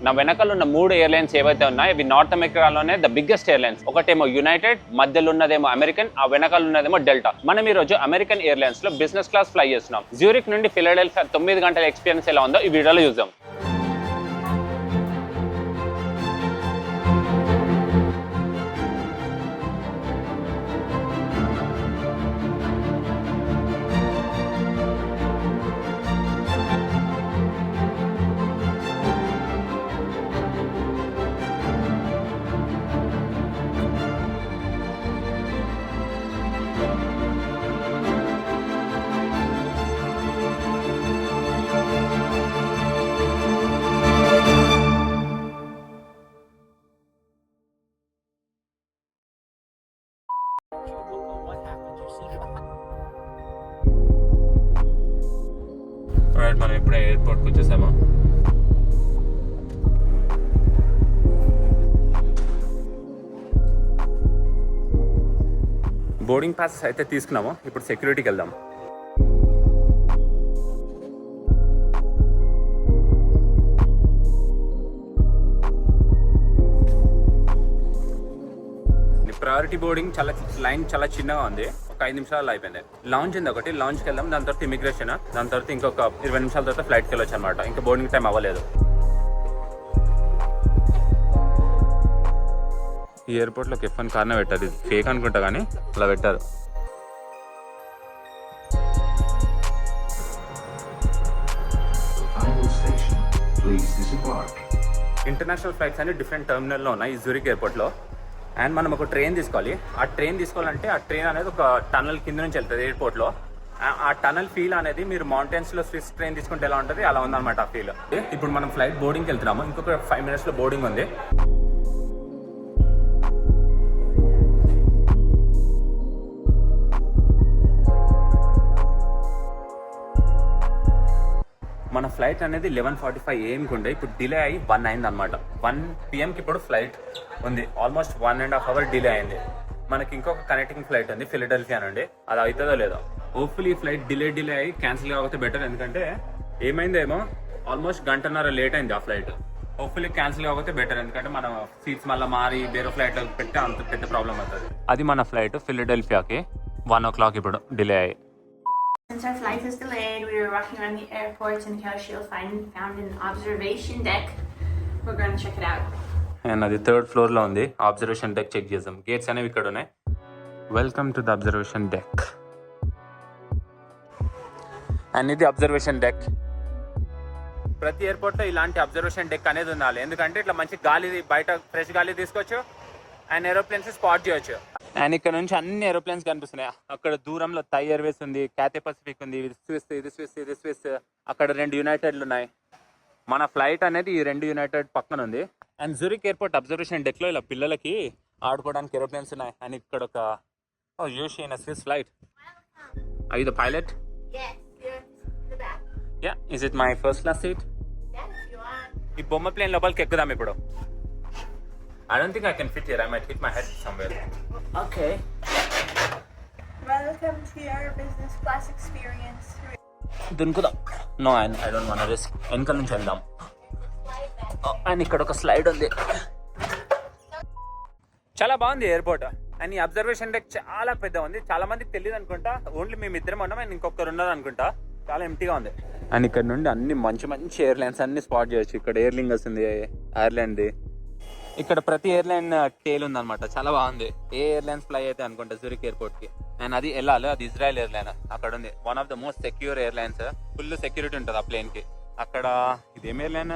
నా వెనకాల ఉన్న 3 ఎయిర్లైన్స్ ఏవైతే ఉన్నాయో ఇవి నార్త్ అమెరికాలోనే ద బిగ్గెస్ట్ ఎయిర్లైన్స్. ఒకటేమో యునైటెడ్, మధ్యలో ఉన్నదేమో అమెరికన్, ఆ వెనకాల ఉన్నదేమో డెల్టా. మనం ఈ రోజు అమెరికన్ ఎయిర్లైన్స్ లో బిజినెస్ క్లాస్ ఫ్లై చేస్తున్నాం. జ్యూరిక్ నుండి ఫిలడెల్ఫియా 9 గంటల ఎక్స్పీరియన్స్ ఎలా ఉందో ఈ వీడియోలో చూద్దాం. మనం ఇప్పుడే ఎయిర్పోర్ట్కి వచ్చేసాము. బోర్డింగ్ పాస్ అయితే తీసుకున్నాము. ఇప్పుడు సెక్యూరిటీకి వెళ్దాం. ప్రయారిటీ బోర్డింగ్ లైన్ చాలా చిన్నగా ఉంది. ఒక 5 నిమిషాలు అయిపోయింది. లాంచ్ ఉంది ఒకటి, లాంచ్కి వెళ్దాం. దాని తర్వాత ఇమిగ్రేషన్, దాని తర్వాత ఇంకొక 20 నిమిషాల తర్వాత ఫ్లైట్కి వెళ్ళొచ్చు అనమాట. ఇంకా బోర్డింగ్ టైం అవ్వలేదు. ఈ ఎయిర్పోర్ట్లో F1 కార్నే పెట్టారు. ఇది ఫేక్ అనుకుంటా కానీ అలా పెట్టారు. ఇంటర్నేషనల్ ఫ్లైట్స్ అన్ని డిఫరెంట్ టర్మినల్లో ఉన్నాయి ఈ జ్యూరిక్ ఎయిర్పోర్ట్లో. అండ్ మనం ఒక ట్రైన్ తీసుకోవాలి. ఆ ట్రైన్ తీసుకోవాలంటే ఆ ట్రైన్ అనేది ఒక టనల్ కింద నుంచి వెళ్తుంది ఎయిర్పోర్ట్లో. ఆ టనల్ ఫీల్ అనేది మీరు మౌంటైన్స్లో స్విస్ ట్రైన్ తీసుకుంటే ఎలా ఉంటుంది అలా ఉందన్నమాట ఆ ఫీల్. ఇప్పుడు మనం ఫ్లైట్ బోర్డింగ్కి వెళ్తున్నాము. ఇంకొక 5 మినిట్స్లో బోర్డింగ్ ఉంది. మన ఫ్లైట్ అనేది 11:45 AM ఉండే. ఇప్పుడు డిలే అయ్యి 1 అయింది అనమాట. 1 PM ఇప్పుడు ఫ్లైట్ ఉంది. ఆల్మోస్ట్ 1.5 hour డిలే అయింది. మనకి ఇంకొక కనెక్టింగ్ ఫ్లైట్ ఉంది ఫిలడెల్ఫియా నుండి. అది అవుతుందో లేదో. హోప్ఫుల్లీ ఈ ఫ్లైట్ డిలే అయ్యి క్యాన్సిల్ కాకపోతే బెటర్. ఎందుకంటే ఏమైందేమో ఆల్మోస్ట్ 1.5 గంట లేట్ అయింది ఆ ఫ్లైట్. హోప్ఫుల్లీ క్యాన్సిల్ కాకపోతే బెటర్. ఎందుకంటే మనం సీట్స్ మళ్ళీ మారి వేరే ఫ్లైట్లో పెడితే అంత పెద్ద ప్రాబ్లం అవుతుంది. అది మన ఫ్లైట్ ఫిలడెల్ఫియాకి 1 o'clock ఇప్పుడు డిలే అయ్యి. Since our flight was delayed, we were walking around the airport and Kyoshi found an observation deck. We're going to check it out. And అది 3rd floor లో ఉంది. అబ్జర్వేషన్ డెక్ చెక్ చేద్దాం. Gates అనేవి ఇక్కడ ఉన్నాయి. Welcome to the observation deck. And ఇది observation deck. ప్రతి ఎయిర్పోర్ట్లో ఇలాంటి అబ్జర్వేషన్ డెక్ అనేది ఉండాలి. ఎందుకంటే ఇట్లా మంచి గాలి, బయట ఫ్రెష్ గాలి తీసుకోవచ్చు అండ్ ఏరోప్లేన్స్ స్పాట్ చేయొచ్చు. అండ్ ఇక్కడ నుంచి అన్ని ఏరోప్లేన్స్ కనిపిస్తున్నాయి. అక్కడ దూరంలో థై ఎయిర్వేస్ ఉంది, క్యాథే పసిఫిక్ ఉంది, ఇది స్విస్. అక్కడ 2 యునైటెడ్లు ఉన్నాయి. మన ఫ్లైట్ అనేది ఈ 2 యునైటెడ్ పక్కన ఉంది. అండ్ జ్యూరిక్ ఎయిర్పోర్ట్ అబ్జర్వేషన్ డెక్లో ఇలా పిల్లలకి ఆడుకోవడానికి ఏరోప్లేన్స్ ఉన్నాయి. అండ్ ఇక్కడ ఒక యూషీ in Swiss flight. Are you the pilot? Yes, you're in the back. Yeah. Is it my first class seat? Yes, you are. ఈ బొమ్మ ప్లేన్ లోపలికి ఎక్కుదాం ఇప్పుడు. I don't think I can fit here. I might hit my head somewhere. Okay. Welcome to your business class experience. దునుకుదాం. No, I don't want to risk. వెనకాల నుంచి వెళ్దాం. And ఇక్కడ ఒక slide ఉంది. చాలా బాగుంది ఎయిర్పోర్ట్. అండ్ ఈ అబ్జర్వేషన్ డెక్ చాలా పెద్ద ఉంది. చాలా మందికి తెలియదు అనుకుంటా. ఓన్లీ మేము ఇద్దరం ఉన్నాం అండ్ ఇంకొకరు ఉన్నారు అనుకుంటా. చాలా ఎంటీగా ఉంది. అండ్ ఇక్కడ నుండి అన్ని మంచి ఎయిర్లైన్స్ అన్ని స్పాట్ చేయొచ్చు. ఇక్కడ ఎయిర్లింగ్ వస్తుంది, ఐర్లాండ్ది. ఇక్కడ ప్రతి ఎయిర్లైన్ టేల్ ఉందన్నమాట. చాలా బాగుంది. ఏ ఎయిర్లైన్స్ ఫ్లై అయితే అనుకుంటా జ్యూరిక్ ఎయిర్పోర్ట్ కి. అండ్ అది వెళ్ళాలి. అది ఇజ్రాయెల్ ఎయిర్లైన్. అక్కడ ఉంది one of the most secure airlines. Full security ఉంటుంది ఆ ప్లేన్ కి. అక్కడ ఇదేం ఎయిర్లైన్?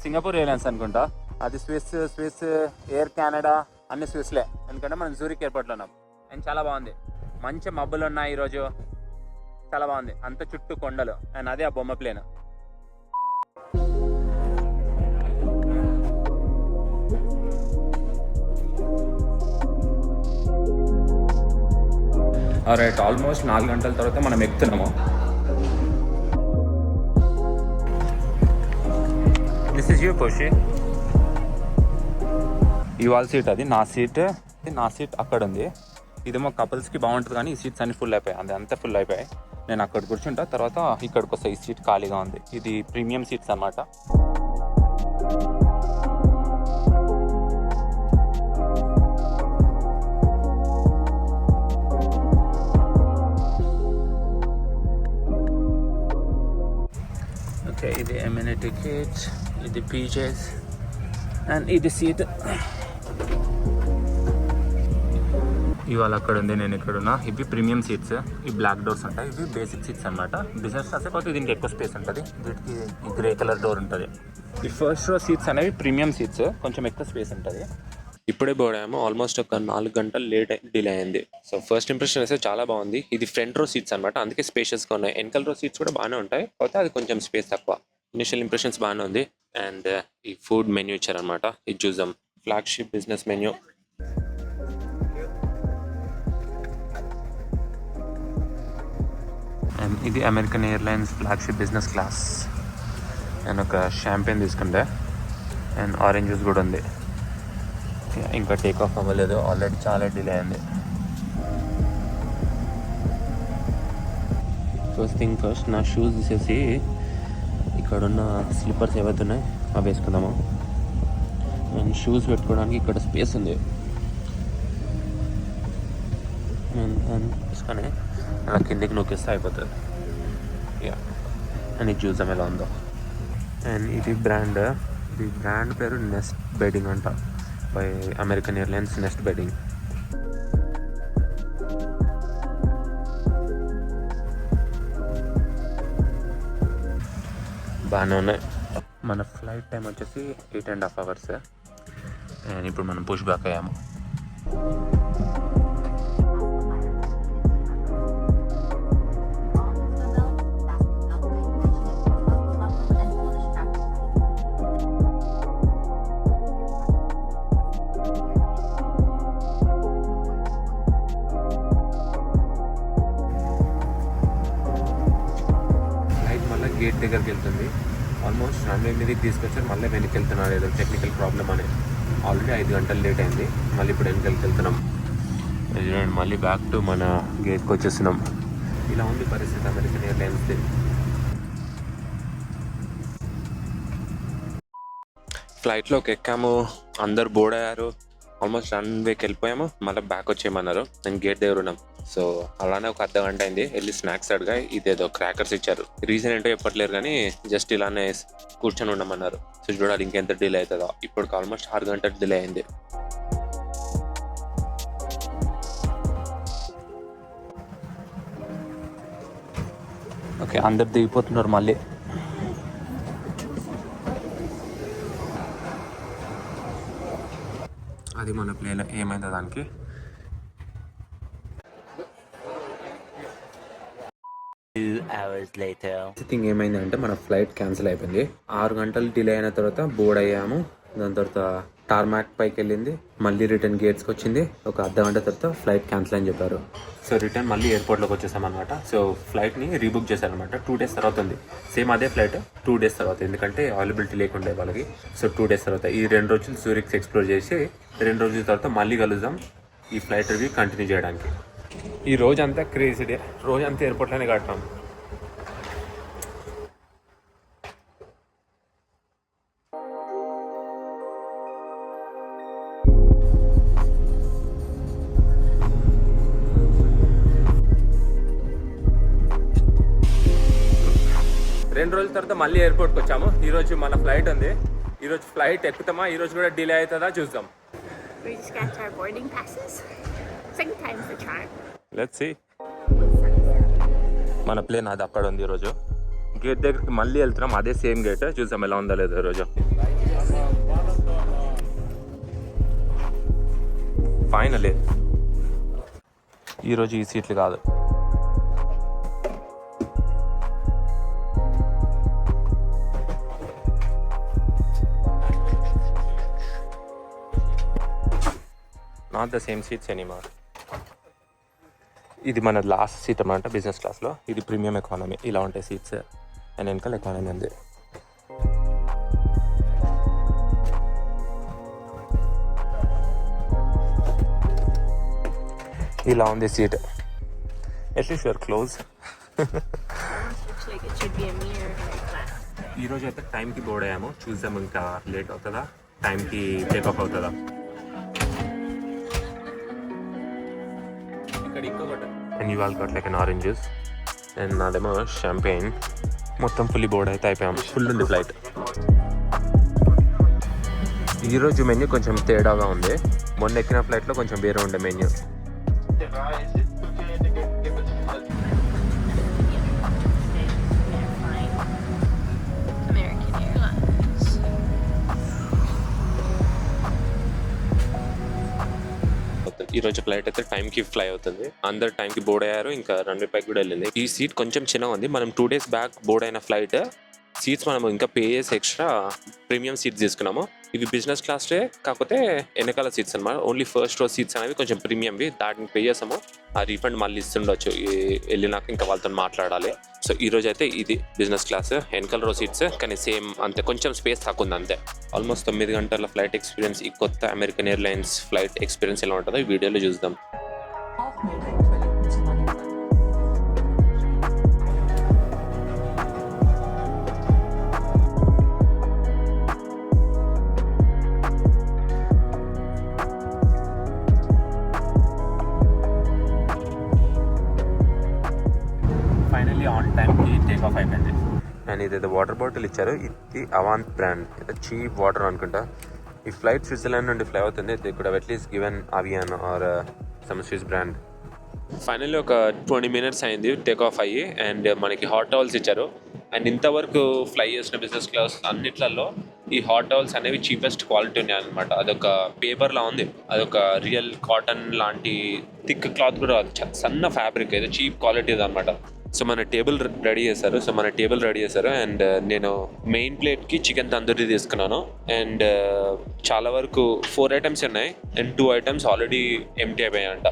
సింగపూర్ ఎయిర్లైన్స్ అనుకుంటా. అది స్విస్ ఎయిర్ కెనడా అన్ని స్విస్లే. ఎందుకంటే మనం జ్యూరిక్ ఎయిర్పోర్ట్ లో ఉన్నాం. అండ్ చాలా బాగుంది. మంచి మబ్బులు ఉన్నాయి ఈరోజు. చాలా బాగుంది. అంత చుట్టూ కొండలు. అండ్ అదే ఆ బొమ్మ ప్లేన్. రైట్, ఆల్మోస్ట్ 4 గంటల తర్వాత మనం ఎక్కుతున్నాము. దిస్ ఇస్ యూ కోషి. ఇవాళ సీట్ అది నా సీట్ అక్కడ ఉంది. ఇదేమో కపుల్స్కి బాగుంటుంది కానీ ఈ సీట్స్ అన్ని ఫుల్ అయిపోయాయి. అంతా ఫుల్ అయిపోయాయి. నేను అక్కడ కూర్చుంటా. తర్వాత ఇక్కడికి వస్తే ఈ సీట్ ఖాళీగా ఉంది. ఇది ప్రీమియం సీట్స్ అన్నమాట. ఇది పీచెస్ అండ్ ఇది సీట్. ఇవాళ అక్కడ ఉంది, నేను ఇక్కడ ఉన్నా. ఇవి ప్రీమియం సీట్స్, ఈ బ్లాక్ డోర్స్ ఉంటాయి. ఇవి బేసిక్ సీట్స్ అనమాట. బిజినెస్ క్లాస్ కాకపోతే దీనికి ఎక్కువ స్పేస్ ఉంటుంది. వీటికి గ్రే కలర్ డోర్ ఉంటుంది. ఈ ఫస్ట్ రో సీట్స్ అనేవి ప్రీమియం సీట్స్, కొంచెం ఎక్కువ స్పేస్ ఉంటుంది. ఇప్పుడే పోయాము, ఆల్మోస్ట్ ఒక 4 గంటలు డిలే అయింది. సో ఫస్ట్ ఇంప్రెషన్ అయితే చాలా బాగుంది. ఇది ఫ్రంట్ రో సీట్స్ అనమాట, అందుకే స్పేషియస్గా ఉన్నాయి. వెనకల్ రో సీట్స్ కూడా బాగానే ఉంటాయి, కాకపోతే అది కొంచెం స్పేస్ తక్కువ. ఇనిషియల్ ఇంప్రెషన్స్ బాగానే ఉంది. అండ్ ఈ ఫుడ్ మెన్యూ ఇచ్చారనమాట, ఇది చూద్దాం. Flagship business menu. అండ్ ఇది American airlines flagship business class. నేను ఒక షాంపెయిన్ తీసుకుంటే అండ్ ఆరెంజ్ జ్యూస్ కూడా ఉంది. ఇంకా టేక్ ఆఫ్ అవ్వలేదు, ఆల్రెడీ చాలా డిలే అయింది. ఫస్ట్ థింగ్ ఫస్ట్, నా షూస్ తీసేసి ఇక్కడున్న స్లిప్పర్స్ ఏవైతే ఉన్నాయి అవి వేసుకుందాము. అండ్ షూస్ పెట్టుకోవడానికి ఇక్కడ స్పేస్ ఉంది. అండ్ వేసుకొని అలా కిందికి నొక్కిస్తే అయిపోతుంది. యా, అండ్ ఇది చూద్దాం ఎలా ఉందో. అండ్ ఇది బ్రాండ్ పేరు నెస్ట్ బెడ్డింగ్ అంట, by American Airlines nest bedding. బాగానే ఉన్నాయి. మన ఫ్లైట్ టైం వచ్చేసి 8.5 hours. అండ్ ఇప్పుడు మనం పుష్ బ్యాక్ అయ్యాము. గేట్ దగ్గరికి వెళ్తుంది. ఆల్మోస్ట్ రన్వే మీదకి తీసుకొచ్చారు, మళ్ళీ వెనక్కి వెళ్తున్నారు. ఏదో టెక్నికల్ ప్రాబ్లమ్ అని. ఆల్రెడీ 5 గంటలు లేట్ అయింది, మళ్ళీ ఇప్పుడు వెనక్కి వెళ్తున్నాం. మళ్ళీ బ్యాక్ టు మన గేట్కి వచ్చేస్తున్నాం. ఇలా ఉంది పరిస్థితి అమెరికన్ ఎయిర్లైన్స్ది. ఫ్లైట్లోకి ఎక్కాము, అందరు బోర్డ్ అయ్యారు. ఆల్మోస్ట్ రన్వేకి వెళ్ళిపోయాము, మళ్ళీ బ్యాక్ వచ్చేయమన్నారు. నేను గేట్ దగ్గర ఉన్నాం. సో అలానే ఒక అర్ధ గంట అయింది. వెళ్ళి స్నాక్స్ అడిగా, ఇదేదో క్రాకర్స్ ఇచ్చారు. రీజన్ ఏంటో చెప్పట్లేరు కానీ జస్ట్ ఇలానే కూర్చొని ఉండమన్నారు. సో చూడాలి ఇంకెంత డిలే అవుతుందో. ఇప్పుడు ఆల్మోస్ట్ 6 గంటలు డిలే అయింది. ఓకే, అందరు దిగిపోతున్నారు మళ్ళీ. అది మన ప్లేలో ఏమైందో దానికి. థింగ్ ఏమైందంటే మన ఫ్లైట్ క్యాన్సిల్ అయిపోయింది. 6 గంటలు డిలే అయిన తర్వాత బోర్డ్ అయ్యాము. దాని తర్వాత టార్మాక్ పైకి వెళ్ళింది, మళ్ళీ రిటర్న్ గేట్స్కి వచ్చింది. ఒక అర్ధ గంట తర్వాత ఫ్లైట్ క్యాన్సిల్ అని చెప్పారు. సో రిటర్న్ మళ్ళీ ఎయిర్పోర్ట్లోకి వచ్చేసాం అనమాట. సో ఫ్లైట్ని రీబుక్ చేశారనమాట. 2 days తర్వాత ఉంది. సేమ్ అదే ఫ్లైట్ 2 days తర్వాత, ఎందుకంటే అవైలబిలిటీ లేకుండే వాళ్ళకి. సో 2 days తర్వాత ఈ 2 రోజులు సూరిక్స్ ఎక్స్ప్లోర్ చేసి 2 రోజుల తర్వాత మళ్ళీ కలుద్దాం ఈ ఫ్లైట్ రివ్యూ కంటిన్యూ చేయడానికి. ఈ రోజంతా క్రేజీ డే, రోజంతా ఎయిర్పోర్ట్లోనే కట్టాం. రెండు రోజుల తర్వాత మళ్ళీ ఎయిర్పోర్ట్కి వచ్చాము. ఈరోజు మన ఫ్లైట్ ఉంది. ఈరోజు ఫ్లైట్ ఎక్కుతామా, ఈరోజు కూడా డిలే అవుతుందా చూద్దాం. We just got our boarding passes. Second time's the charm. Let's see. మన ప్లేన్ అది అక్కడ ఉంది. ఈరోజు గేట్ దగ్గరికి మళ్ళీ వెళ్తున్నాం, అదే సేమ్ గేట్. చూద్దాం ఎలా ఉందో లేదో ఈరోజు. ఫైనలీ ఈరోజు ఈ సీట్లు కాదు. Not the same seats anymore. ఇది మన లాస్ట్ సీట్ అన్నమాట బిజినెస్ క్లాస్లో. ఇది ప్రీమియం ఎకానమీ. ఇలా ఉంటాయి సీట్స్. అండ్ వెనకాల ఎకానమీ ఉంది. ఇలా ఉంది సీట్. At least you're close. ఈరోజు అయితే టైంకి బోర్డ్ అయ్యాము. చూద్దాం ఇంకా లేట్ అవుతుందా, టైంకి టేక్ ఆఫ్ అవుతుందా. And you all got like an orange juice and నాదేమో champagne. మొత్తం ఫుల్లీ బోర్డ్ అయితే అయిపోయాం. ఫుల్ ఉంది ఫ్లైట్. ఈరోజు మెన్యూ కొంచెం తేడాగా ఉంది. మొన్న ఎక్కిన ఫ్లైట్లో కొంచెం వేరే ఉండే మెన్యూ. ఈ రోజు ఫ్లైట్ అయితే టైంకి ఫ్లై అవుతుంది. అందరు టైంకి బోర్డ్ అయ్యారు. ఇంకా రన్వే పైకి కూడా వెళ్ళింది. ఈ సీట్ కొంచెం చిన్నగా ఉంది. మనం 2 days బ్యాక్ బోర్డ్ అయిన ఫ్లైట్ సీట్స్ మనం ఇంకా పే చేసి ఎక్స్ట్రా ప్రీమియం సీట్స్ తీసుకున్నాము. ఇవి బిజినెస్ క్లాస్ే కాకపోతే వెనకాల సీట్స్ అనమాట. ఓన్లీ ఫస్ట్ రో సీట్స్ అనేవి కొంచెం ప్రీమియంవి. దాటిని పే చేసాము. ఆ రీఫండ్ మళ్ళీ ఇస్తుండొచ్చు. వెళ్ళినాక ఇంకా వాళ్ళతో మాట్లాడాలి. సో ఈ రోజు అయితే ఇది బిజినెస్ క్లాస్ వెనకాల రో సీట్స్, కానీ సేమ్ అంతే, కొంచెం స్పేస్ తక్కువ ఉంది అంతే. ఆల్మోస్ట్ 9 గంటల ఫ్లైట్ ఎక్స్పీరియన్స్. ఈ కొత్త అమెరికన్ ఎయిర్లైన్స్ ఫ్లైట్ ఎక్స్పీరియన్స్ ఎలా ఉంటుందో ఈ వీడియోలో చూద్దాం. ఫైనల్లీ ఆన్ టైంకి టేక్ ఆఫ్ అయిపోయింది. అండ్ ఇదైతే వాటర్ బాటిల్ ఇచ్చారు. ఇది అవాంత్ బ్రాండ్. ఇది చీప్ వాటర్ అనుకుంటా. ఈ ఫ్లైట్ స్విట్జర్లాండ్ నుండి ఫ్లై అవుతుంది. They could have at least given Evian or some Swiss brand. Finally ఒక 20 minutes అయింది టేక్ ఆఫ్ అయ్యి. అండ్ మనకి హాట్ టవల్స్ ఇచ్చారు. అండ్ ఇంతవరకు ఫ్లై చేసిన బిజినెస్ క్లాస్ అన్నిట్లలో ఈ హాట్ టవల్స్ అనేవి చీపెస్ట్ క్వాలిటీ ఉన్నాయి అనమాట. అదొక పేపర్లా ఉంది. అదొక రియల్ కాటన్ లాంటి థిక్ క్లాత్ కూడా సన్న ఫ్యాబ్రిక్, ఏదో చీప్ క్వాలిటీ అనమాట. సో మన టేబుల్ రెడీ చేశారు. అండ్ నేను మెయిన్ ప్లేట్కి చికెన్ తందూరి తీసుకున్నాను. అండ్ చాలా వరకు 4 items ఉన్నాయి. అండ్ 2 items ఆల్రెడీ ఎంటీ అయిపోయాయంట.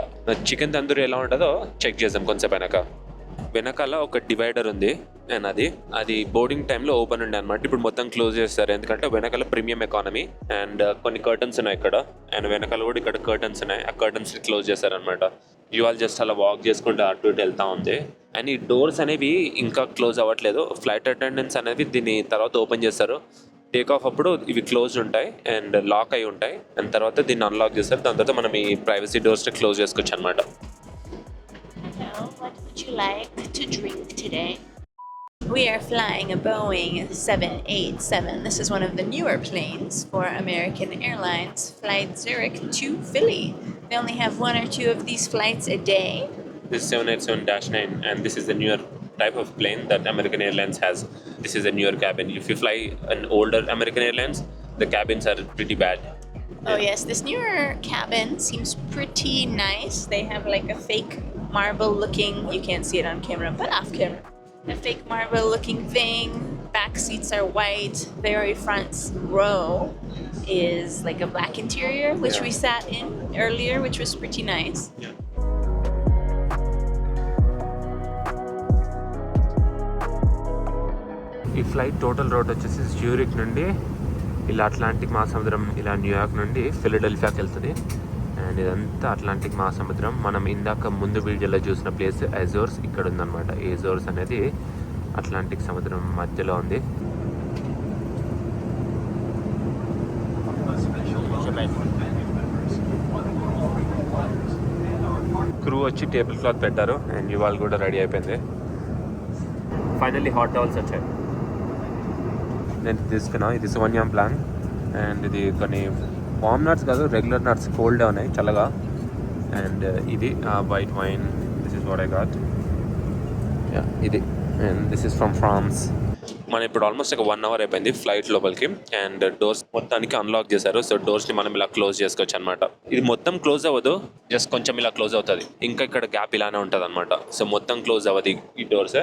చికెన్ తందూరి ఎలా ఉంటుందో చెక్ చేద్దాం కొంచెం అయినాక. వెనకాల ఒక డివైడర్ ఉంది. అండ్ అది బోర్డింగ్ టైంలో ఓపెన్ ఉండే అనమాట. ఇప్పుడు మొత్తం క్లోజ్ చేస్తారు. ఎందుకంటే వెనకాల ప్రీమియం ఎకానమీ. అండ్ కొన్ని కర్టన్స్ ఉన్నాయి ఇక్కడ. అండ్ వెనకాల కూడా ఇక్కడ కర్టన్స్ ఉన్నాయి. ఆ కర్టన్స్ క్లోజ్ చేశారనమాట. ఇవాళ జస్ట్ అలా వాక్ చేసుకుంటూ అటు ఇటు వెళ్తూ ఉంది. అండ్ ఈ డోర్స్ అనేవి ఇంకా క్లోజ్ అవ్వట్లేదు. ఫ్లైట్ అటెండెంట్స్ అనేవి దీన్ని తర్వాత ఓపెన్ చేస్తారు. టేక్ ఆఫ్ అప్పుడు ఇవి క్లోజ్ ఉంటాయి అండ్ లాక్ అయి ఉంటాయి. అండ్ తర్వాత దీన్ని అన్లాక్ చేస్తారు. దాని తర్వాత మనం ఈ ప్రైవసీ డోర్స్ క్లోజ్ చేసుకోవచ్చు అనమాట. What would you like to drink today? We are flying a Boeing 787. This is one of the newer planes for American Airlines, flight Zurich to Philly. They only have 1 or 2 of these flights a day. This is 787-9 and this is the newer type of plane that American Airlines has. This is a newer cabin. If you fly an older American Airlines, the cabins are pretty bad. Oh yes, this newer cabin seems pretty nice. They have like a fake marble looking, you can't see it on camera, but off camera, a fake marble looking thing. Back seats are white. Very front row is like a black interior, which we sat in earlier, which was pretty nice. ఈ flight total route వచ్చేసి Zurich నుండి ఇలా Atlantic మహాసముద్రం, ఇలా New York నుండి ఫిలడెల్ఫియాకి వెళ్తుంది. And ఇదంతా Atlantic మహాసముద్రం. మనం ఇందాక ముందు వీడియోలో చూసిన ప్లేస్ అజోర్స్ ఇక్కడ ఉందన్నమాట. అజోర్స్ అనేది అట్లాంటిక్ సముద్రం మధ్యలో ఉంది. క్రూ వచ్చి టేబుల్ క్లాత్ పెట్టారు. అండ్ ఇవాళ కూడా రెడీ అయిపోయింది. ఫైనల్లీ హాట్ టవల్స్ వచ్చాయి. నేను తీసుకున్నా. ఇది సోనియా ప్లాన్. అండ్ ఇది కొన్ని వామ్ నట్స్ కాదు, రెగ్యులర్ నట్స్ కోల్డ్ ఉన్నాయి చల్లగా. అండ్ ఇది white wine. This is what I got. ఇది and this is from France. మనం ఇప్పుడు ఆల్మోస్ట్ ఒక 1 hour అయిపోయింది ఫ్లైట్ లోపలికి. అండ్ డోర్స్ మొత్తానికి అన్లాక్ చేశారు. సో డోర్స్ని మనం ఇలా క్లోజ్ చేసుకోవచ్చు అనమాట. ఇది మొత్తం క్లోజ్ అవ్వదు, జస్ట్ కొంచెం ఇలా క్లోజ్ అవుతుంది. ఇంకా ఇక్కడ గ్యాప్ ఇలానే ఉంటుంది అనమాట. సో మొత్తం క్లోజ్ అవ్వదు ఈ doors.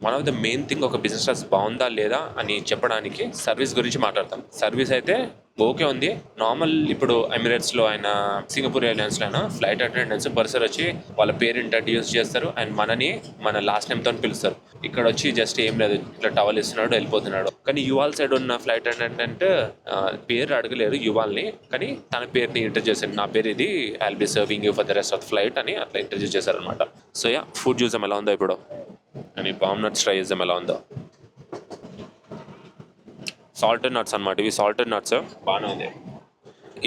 One of the main thing ఒక బిజినెస్ క్లాస్ బాగుందా లేదా అని చెప్పడానికి సర్వీస్ గురించి మాట్లాడతాం. సర్వీస్ అయితే ఓకే ఉంది. నార్మల్ ఇప్పుడు ఎమిరేట్స్లో అయినా సింగపూర్ ఎయిర్లైన్స్లో అయినా ఫ్లైట్ అటెండెంట్స్ పర్సన్ వచ్చి వాళ్ళ పేరు ఇంట్రడ్యూస్ చేస్తారు అండ్ మన లాస్ట్ నేమ్తో పిలుస్తారు. ఇక్కడ వచ్చి జస్ట్ ఏం లేదు, ఇట్లా టవల్ ఇస్తున్నాడు వెళ్ళిపోతున్నాడు. కానీ యువాల్ సైడ్ ఉన్న ఫ్లైట్ అటెండెంట్ పేరు అడగలేరు యువాల్ని, కానీ తన పేరుని ఇంట్రడ్యూస్ చేశారు. నా పేరు ఇది, I will be serving you for the rest of the flight అని అట్లా ఇంట్రడ్యూస్ చేశారనమాట. సో ఫుడ్ చూసాం ఎలా ఉందో ఇప్పుడు. అని పామ్ నట్స్ ట్రై చేద్దాం ఎలా ఉందో. సాల్టెడ్ నట్స్ అనమాట ఇవి. సాల్టెడ్ నట్స్ బాగానే ఉంది.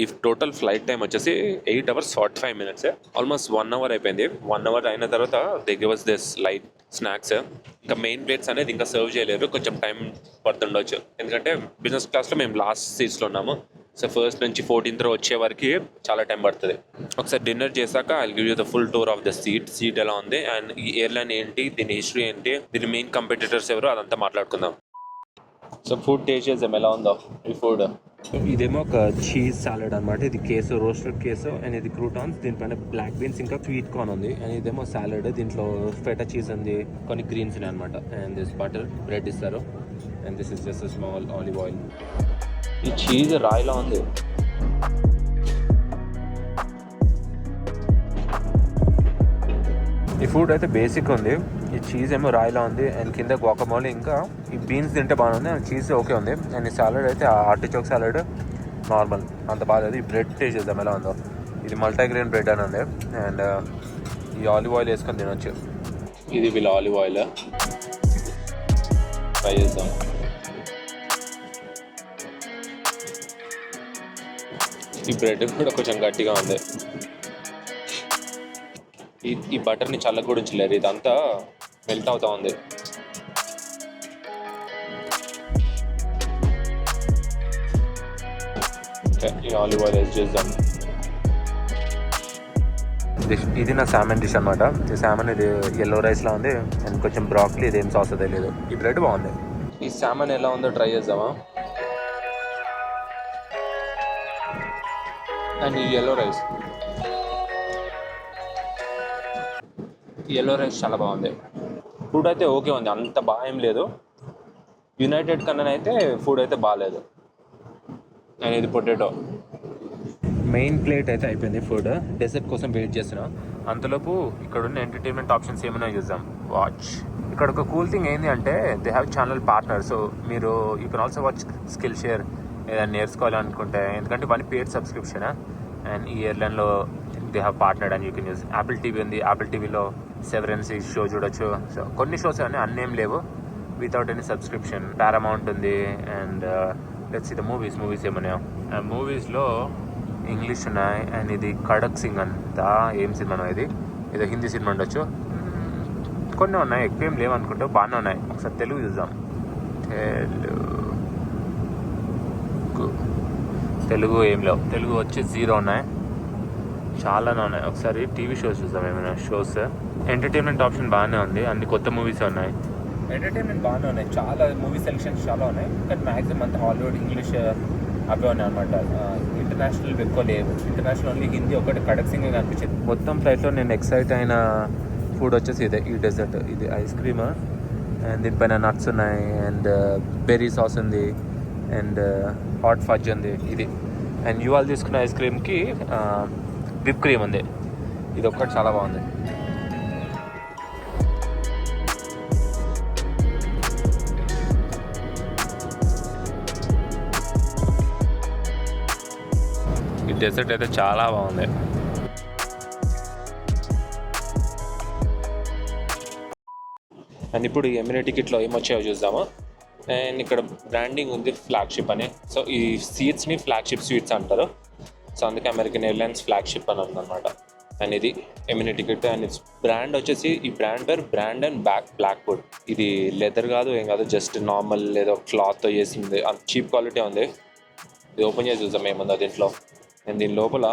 ఈ టోటల్ ఫ్లైట్ టైం వచ్చేసి 8 hours 45 minutes, ఆల్మోస్ట్ 1 hour అయిపోయింది. 1 hour అయిన తర్వాత they give us this light snacks. ఇంకా మెయిన్ ప్లేట్స్ అనేది ఇంకా సర్వ్ చేయలేరు, కొంచెం టైం పడుతుండొచ్చు, ఎందుకంటే బిజినెస్ క్లాస్లో మేము లాస్ట్ సీట్స్లో ఉన్నాము. సో ఫస్ట్ నుంచి 14th వచ్చే వరకు చాలా టైం పడుతుంది. ఒకసారి డిన్నర్ చేశాక I give you the full tour of the seat ఎలా ఉంది అండ్ ఈ ఎయిర్లైన్ ఏంటి, దీని హిస్టరీ ఏంటి, దీని మెయిన్ కంపిటీటర్స్ ఎవరు, అదంతా మాట్లాడుకుందాం. సో ఫుడ్ టేస్ట్ చేసాం, ఎలా ఉందో ఈ ఫుడ్. ఇదేమో ఒక చీజ్ సాలడ్ అనమాట. ఇది కేసు, రోస్టెడ్ కేసు, అండ్ ఇది క్రూటాన్స్, దీనిపైన బ్లాక్ బీన్స్ ఇంకా స్వీట్ కార్న్ ఉంది. అండ్ ఇదేమో సాలడ్, దీంట్లో ఫెటా చీజ్ ఉంది, కొన్ని గ్రీన్స్ ఉన్నాయి అనమాట. అండ్ దిస్ బటర్ బ్రెడ్ ఇస్తారు, and this is just small olive oil. ఈ చీజ్ రాయిలా ఉంది. ఈ ఫుడ్ అయితే బేసిక్ ఉంది, ఈ చీజ్ ఏమో రాయిలా ఉంది, అండ్ కింద గువాకామోలే ఇంకా ఈ బీన్స్ తింటే బాగుంది, అండ్ చీజ్ ఓకే ఉంది. అండ్ ఈ సాలడ్ అయితే ఆర్టిచోక్ సాలడ్ నార్మల్, అంత బాగాలేదు. ఈ బ్రెడ్ టేస్ట్ చేద్దాం ఎలా ఉందో. ఇది మల్టీగ్రెయిన్ బ్రెడ్ అని ఉంది, అండ్ ఈ ఆలివ్ ఆయిల్ వేసుకొని తినొచ్చు. ఇది వీళ్ళ ఆలివ్ ఆయిల్, ట్రై చేద్దాం. ఈ బ్రెడ్ కూడా కొంచెం గట్టిగా ఉంది. ఈ బటర్ని చల్లకూడించలేరు, ఇదంతా మెల్ట్ అవుతా ఉంది. ఈ ఆలివ్ ఆయిల్ వేసి చేద్దాం. ఇది నా సామన్ డిష్ అనమాట. ఈ సామన్ ఇది ఎల్లో రైస్లా ఉంది, అండ్ కొంచెం బ్రాక్లీ, ఇదేం సాస్ తెలియదు. ఈ బ్రెడ్ బాగుంది. ఈ సామన్ ఎలా ఉందో ట్రై చేద్దామా. అండ్ ఈ ఎల్లో రైస్ చాలా బాగుంది. ఫుడ్ అయితే ఓకే ఉంది, అంత బాగా ఏం లేదు. యునైటెడ్ కన్నా అయితే ఫుడ్ అయితే బాగాలేదు. అండ్ ఇది పొటాటో. మెయిన్ ప్లేట్ అయితే అయిపోయింది ఫుడ్. డెజర్ట్ కోసం వెయిట్ చేస్తున్నాం. అంతలోపు ఇక్కడ ఉన్న ఎంటర్టైన్మెంట్ ఆప్షన్స్ ఏమైనా చూద్దాం. వాచ్. ఇక్కడ ఒక కూల్ థింగ్ ఏంటి అంటే they have channel partner. So మీరు you can also watch Skillshare ఏదైనా నేర్చుకోవాలనుకుంటే, ఎందుకంటే వన్ పేడ్ సబ్స్క్రిప్షన్. అండ్ ఈ ఎయిర్లైన్లో they have partnered and you can use. Apple TV ఉంది, యాపిల్ టీవీలో సెవరెన్స్ షో చూడొచ్చు. సో కొన్ని షోస్ అని అన్నేం లేవు వితౌట్ ఎనీ సబ్స్క్రిప్షన్. పారామౌంట్ ఉంది, and let's see the movies ఏమన్నా. మూవీస్లో ఇంగ్లీష్ ఉన్నాయి, అండ్ ఇది కడక్ సింగ్ అంతా ఏం సినిమా ఇది, ఏదో హిందీ సినిమా ఉండొచ్చు. కొన్ని ఉన్నాయి, ఎక్కువ ఏం లేవనుకుంటా, బాగానే ఉన్నాయి. ఒకసారి తెలుగు చూద్దాం. తెలుగు ఏం లేవు, తెలుగు వచ్చి 0 ఉన్నాయి. చాలానే ఉన్నాయి. ఒకసారి టీవీ షోస్ చూద్దాం, ఏమైనా షోస్. ఎంటర్టైన్మెంట్ ఆప్షన్ బాగానే ఉంది, అన్ని కొత్త మూవీస్ ఉన్నాయి. ఎంటర్టైన్మెంట్ బాగానే ఉన్నాయి, చాలా మూవీ సెలెక్షన్స్ చాలా ఉన్నాయి. కానీ మ్యాక్సిమం అంతా హాలీవుడ్, ఇంగ్లీష్ అవే ఉన్నాయి అనమాట. ఇంటర్నేషనల్ ఎక్కువ లేవు. ఇంటర్నేషనల్ ఓన్లీ హిందీ ఒకటి కడక్ సింగ్ అనిపించింది. మొత్తం ఫ్లైట్లో నేను ఎక్సైట్ అయిన ఫుడ్ వచ్చేసి ఇదే, ఈ డెజర్ట్. ఇది ఐస్ క్రీమ్, అండ్ దీనిపైన నట్స్ ఉన్నాయి, అండ్ బెర్రీ సాస్ ఉంది, అండ్ హాట్ ఫజ్ ఉంది ఇది. అండ్ యువాల్ తీసుకున్న ఐస్ క్రీమ్కి విప్ క్రీమ్ ఉంది. ఇది ఒక్కటి చాలా బాగుంది. ఈ డెజర్ట్ అయితే చాలా బాగుంది. అండ్ ఇప్పుడు ఈ ఎమిరేట్ టికెట్లో ఏమొచ్చాయో చూద్దాము. అండ్ ఇక్కడ బ్రాండింగ్ ఉంది ఫ్లాగ్షిప్ అని. సో ఈ సీట్స్ని ఫ్లాగ్షిప్ స్వీట్స్ అంటారు. సో అందుకే అమెరికన్ ఎయిర్లైన్స్ ఫ్లాగ్షిప్ అని ఉందన్నమాట. అండ్ ఇది emirate ticket. And it's brand వచ్చేసి, ఈ బ్రాండ్ పేరు బ్రాండ్ అండ్ బ్లాక్వుడ్. ఇది లెదర్ కాదు, ఏం కాదు, జస్ట్ నార్మల్ ఏదో క్లాత్తో చేసింది. అంత చీప్ క్వాలిటీ ఉంది. ఇది ఓపెన్ చేసి చూద్దాం ఏముందో దీంట్లో. అండ్ దీని లోపల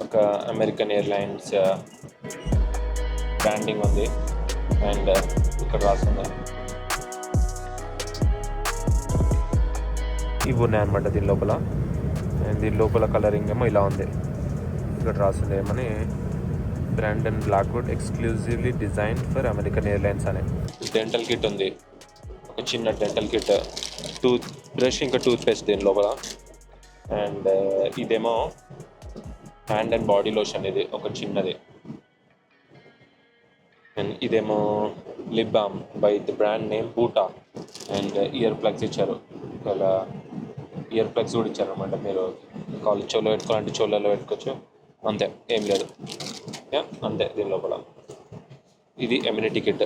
ఒక అమెరికన్ ఎయిర్లైన్స్ బ్రాండింగ్ ఉంది, అండ్ ఇక్కడ రాస్తుంది. ఇవి ఉన్నాయన్నమాట దీని లోపల. అండ్ దీని లోపల కలరింగ్ ఏమో ఇలా ఉంది. ఇక్కడ రాస్తుంది ఏమని, brand and Blackwood exclusively design for American airlines అని. డెంటల్ కిట్ ఉంది, ఒక చిన్న డెంటల్ కిట్, టూత్ బ్రష్ ఇంకా టూత్ పేస్ట్ దీని లోపల. అండ్ ఇదేమో హ్యాండ్ అండ్ బాడీ లోషన్, ఇది ఒక చిన్నది. అండ్ ఇదేమో lip balm by the brand name బూటా. అండ్ ఇయర్ ప్లగ్స్ ఇచ్చారు, ఇలా ఇయర్ ప్లగ్స్ కూడా ఇచ్చారు అనమాట. మీరు కాలేజ్ చెవులో పెట్టుకోవాలంటే చెవులలో పెట్టుకోవచ్చు, అంతే, ఏం లేదు, అంతే దీని లోపల. ఇది ఎమిరేట్ టికెట్.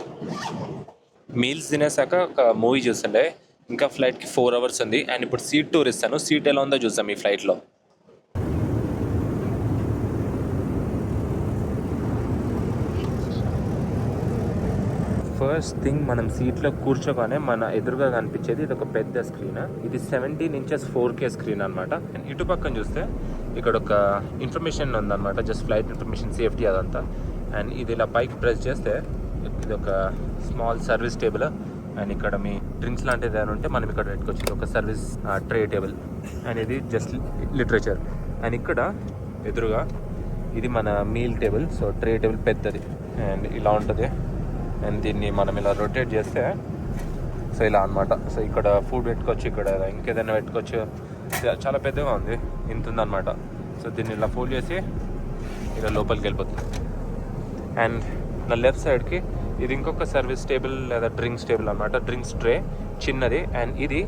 మీల్స్ తినేసాక ఒక మూవీ చూస్తుండే. ఇంకా ఫ్లైట్కి 4 hours ఉంది. అండ్ ఇప్పుడు సీట్ టూర్ ఇస్తాను. సీట్ ఎలా ఉందో చూస్తాం ఈ ఫ్లైట్లో. ఫస్ట్ థింగ్ మనం సీట్లో కూర్చోగానే మన ఎదురుగా కనిపించేది ఇది ఒక పెద్ద స్క్రీన్. ఇది 17 inches 4K స్క్రీన్ అనమాట. అండ్ ఇటు పక్కన చూస్తే ఇక్కడ ఒక ఇన్ఫర్మేషన్ ఉందన్నమాట, జస్ట్ ఫ్లైట్ ఇన్ఫర్మేషన్, సేఫ్టీ అదంతా. అండ్ ఇది ఇలా పైకి ప్రెస్ చేస్తే ఇది ఒక స్మాల్ సర్వీస్ టేబుల్. అండ్ ఇక్కడ మీ డ్రింక్స్ లాంటిది ఏమైనా ఉంటే మనం ఇక్కడ పెట్టుకోవచ్చు. ఇది ఒక సర్వీస్ ట్రే టేబుల్. అండ్ ఇది జస్ట్ లిటరేచర్. అండ్ ఇక్కడ ఎదురుగా ఇది మన meal table. So tray table పెద్దది అండ్ ఇలా ఉంటుంది. అండ్ దీన్ని మనం ఇలా రొటేట్ చేస్తే సో ఇలా అనమాట. సో ఇక్కడ ఫుడ్ పెట్టుకోవచ్చు, ఇక్కడ ఇంకేదైనా పెట్టుకోవచ్చు. చాలా పెద్దగా ఉంది, ఇంత ఉందన్నమాట. సో దీన్ని ఇలా ఫోల్డ్ చేసి ఇలా లోపలికి వెళ్ళిపోతుంది. అండ్ నా లెఫ్ట్ సైడ్కి ఇది ఇంకొక సర్వీస్ టేబుల్ లేదా డ్రింక్స్ టేబుల్ అనమాట. డ్రింక్స్ ట్రే చిన్నది. అండ్ ఇది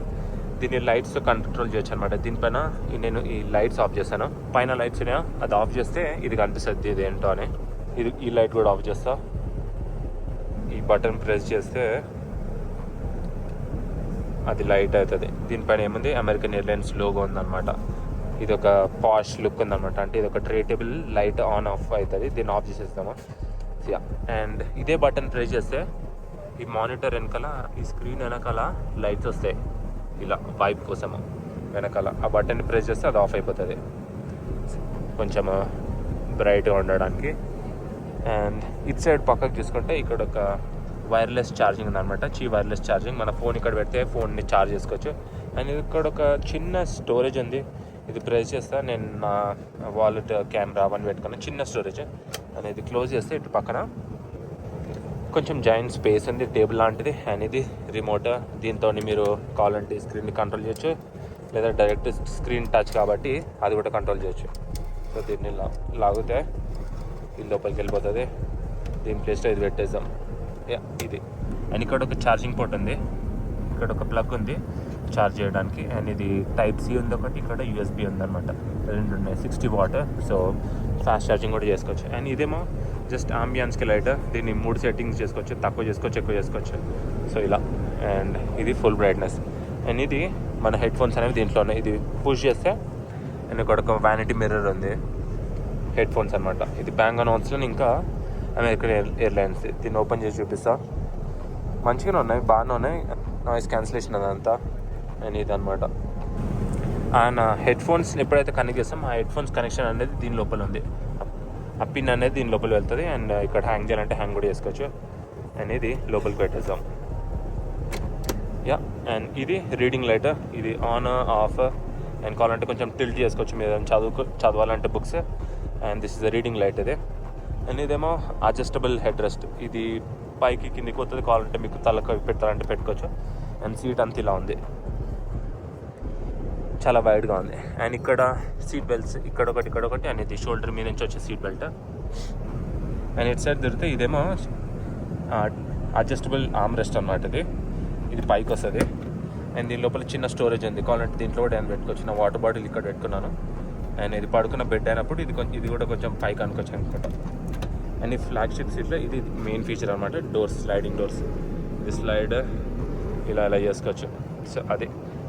దీన్ని లైట్స్తో కంట్రోల్ చేయొచ్చు అనమాట. దీనిపైన నేను ఈ లైట్స్ ఆఫ్ చేశాను. పైన లైట్స్ ఉన్నాయో అది ఆఫ్ చేస్తే ఇది కనిపిస్తుంది ఇది ఏంటో అని. ఇది ఈ లైట్ కూడా ఆఫ్ చేస్తా. ఈ బటన్ ప్రెస్ చేస్తే అది లైట్ అవుతుంది. దీనిపైన ఏముంది, అమెరికన్ ఎయిర్లైన్స్ లోగో ఉందన్నమాట. ఇది ఒక పాష్ లుక్ ఉందన్నమాట. అంటే ఇది ఒక tray table light on off అవుతుంది. దీన్ని ఆఫ్ చేసేస్తాము. అండ్ ఇదే బటన్ ప్రెస్ చేస్తే ఈ మానిటర్ వెనకాల, ఈ స్క్రీన్ వెనకాల లైట్స్ వస్తాయి ఇలా వైప్ కోసము వెనకాల. ఆ బటన్ ప్రెస్ చేస్తే అది ఆఫ్ అయిపోతుంది కొంచెం బ్రైట్గా ఉండడానికి. అండ్ ఇటు సైడ్ పక్కకు చూసుకుంటే ఇక్కడ ఒక వైర్లెస్ ఛార్జింగ్ ఉందన్నమాట. Wireless charging. మన ఫోన్ ఇక్కడ పెడితే ఫోన్ని ఛార్జ్ చేసుకోవచ్చు. అండ్ ఇక్కడ ఒక చిన్న స్టోరేజ్ ఉంది. ఇది ప్రెస్ చేస్తా నేను నా వాలెట్, కెమెరా అవన్నీ పెట్టుకున్న చిన్న స్టోరేజ్. అండ్ ఇది క్లోజ్ చేస్తే ఇటు పక్కన కొంచెం జాయింట్ స్పేస్ ఉంది, టేబుల్ లాంటిది. అండ్ ఇది రిమోట్. దీంతో మీరు కావాలంటే స్క్రీన్ని కంట్రోల్ చేయొచ్చు, లేదా డైరెక్ట్ స్క్రీన్ టచ్ కాబట్టి అది కూడా కంట్రోల్ చేయొచ్చు. సో దీన్ని లాగితే ఇది లోపలికి వెళ్ళిపోతుంది. దీని ప్లేస్లో ఇది పెట్టేద్దాం. ఇది. అండ్ ఇక్కడ ఒక ఛార్జింగ్ పోర్ట్ ఉంది, ఇక్కడ ఒక ప్లగ్ ఉంది ఛార్జ్ చేయడానికి. అండ్ ఇది టైప్ సి ఉంది ఒకటి, ఇక్కడ USB ఉందన్నమాట. రెండు ఉన్నాయి, 60 watt. సో ఫాస్ట్ ఛార్జింగ్ కూడా చేసుకోవచ్చు. అండ్ ఇదేమో జస్ట్ ఆంబియన్స్కి లైట్. దీన్ని 3 సెట్టింగ్స్ చేసుకోవచ్చు, తక్కువ చేసుకోవచ్చు, ఎక్కువ చేసుకోవచ్చు. సో ఇలా. అండ్ ఇది ఫుల్ బ్రైట్నెస్. అండ్ ఇది మన హెడ్ ఫోన్స్ అనేవి దీంట్లో ఉన్నాయి. ఇది పుష్ చేస్తే అండ్ ఇక్కడ ఒక వ్యానిటీ మిర్రర్ ఉంది, హెడ్ ఫోన్స్ అనమాట. ఇది బ్యాంగ్ ఆన్ ఆన్స్లో ఇంకా అమెరికన్ ఎయిర్లైన్స్. దీన్ని ఓపెన్ చేసి చూపిస్తా. మంచిగానే ఉన్నాయి, బాగానే ఉన్నాయి. నాయిస్ క్యాన్సిలేషన్ అదంతా. అండ్ ఇది అనమాట. ఆయన హెడ్ ఫోన్స్ ఎప్పుడైతే కనెక్ట్ చేస్తాం ఆ హెడ్ ఫోన్స్ కనెక్షన్ అనేది దీని లోపల ఉంది. ఆ పిన్ అనేది దీని లోపల వెళ్తుంది. అండ్ ఇక్కడ హ్యాంగ్ చేయాలంటే హ్యాంగ్ కూడా చేసుకోవచ్చు. అండ్ ఇది లోపలికి పెట్టేద్దాం. అండ్ ఇది రీడింగ్ లైట్. ఇది ఆన్ ఆఫ్. అండ్ కావాలంటే కొంచెం టిల్ట్ చేసుకోవచ్చు మీరు చదవాలంటే books. And this is the reading light ఇది. అండ్ ఇదేమో అడ్జస్టబుల్ హెడ్ రెస్ట్. ఇది పైకి కిందికి పోతుంది, కావాలంటే మీకు తలకు పెట్టాలంటే పెట్టుకోవచ్చు. అండ్ సీట్ అంతా ఇలా ఉంది, చాలా వైడ్గా ఉంది. అండ్ ఇక్కడ సీట్ బెల్ట్స్ ఇక్కడ ఒకటి. అండ్ ఇది షోల్డర్ మీద నుంచి వచ్చే సీట్ బెల్ట్. అండ్ ఇటు సైడ్ దొరికితే ఇదేమో అడ్జస్టబుల్ ఆర్మ్ రెస్ట్ అనమాట. ఇది పైకి వస్తుంది. అండ్ దీని లోపల చిన్న స్టోరేజ్ ఉంది, కావాలంటే దీంట్లో కూడా నేను పెట్టుకోవచ్చు. నా వాటర్ బాటిల్ ఇక్కడ పెట్టుకున్నాను. అండ్ ఇది పడుకున్న బెడ్ అయినప్పుడు ఇది కూడా కొంచెం పైకి అనుకోవచ్చు అనుకుంటా. అండ్ ఈ ఫ్లాగ్షిప్ సీట్లో ఇది మెయిన్ ఫీచర్ అనమాట, డోర్స్, స్లైడింగ్ డోర్స్. ఇది స్లైడ్ ఇలా చేసుకోవచ్చు. సో అది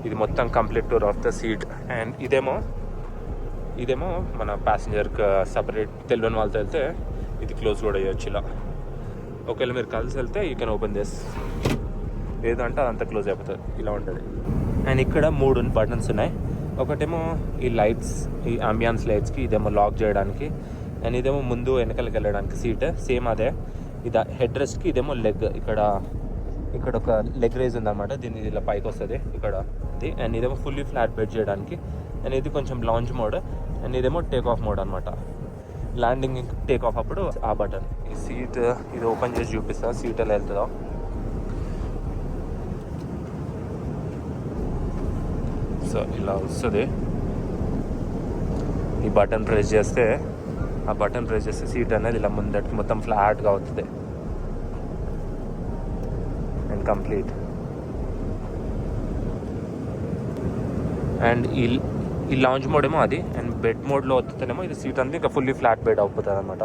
ఇది మొత్తం complete tour of the seat. And ఇదేమో మన ప్యాసింజర్కి సపరేట్. తెలియని వాళ్ళతో వెళ్తే ఇది క్లోజ్ కూడా చేయొచ్చు ఇలా. ఒకవేళ మీరు కలిసి వెళ్తే యూ కెన్ ఓపెన్ దిస్. లేదంటే అదంతా క్లోజ్ అయిపోతుంది, ఇలా ఉంటుంది. అండ్ ఇక్కడ 3 బటన్స్ ఉన్నాయి. ఒకటేమో ఈ లైట్స్, ఈ అంబియన్స్ లైట్స్కి. ఇదేమో లాక్ చేయడానికి. అండ్ ఇదేమో ముందు వెనకాలకి వెళ్ళడానికి సీట్, సేమ్ అదే. ఇది హెడ్ రెస్ట్కి. ఇదేమో లెగ్. ఇక్కడ ఒక లెగ్ రైజ్ ఉందన్నమాట. దీన్ని ఇలా పైకి వస్తుంది ఇక్కడ. అండ్ ఇదేమో ఫుల్లీ ఫ్లాట్ బెడ్ చేయడానికి. అండ్ ఇది కొంచెం లాంచ్ మోడ్. అండ్ ఇదేమో టేక్ ఆఫ్ మోడ్ అనమాట. ల్యాండింగ్ టేక్ ఆఫ్ అప్పుడు ఆ బటన్. ఈ సీట్ ఇది ఓపెన్ చేసి చూపిస్తా సీట్ ఎలా వెళ్తుందో. సో ఇలా వస్తుంది. ఈ బటన్ ప్రెస్ చేస్తే సీట్ అనేది ఇలా ముందటికి మొత్తం ఫ్లాట్గా అవుతుంది. And complete. అండ్ ఈ లాంచ్ మోడ్ ఏమో అది. అండ్ బెడ్ మోడ్లో వస్తుందేమో ఇది సీట్ అంతా ఇంకా ఫుల్లీ ఫ్లాట్ బెడ్ అవుతుంది అనమాట.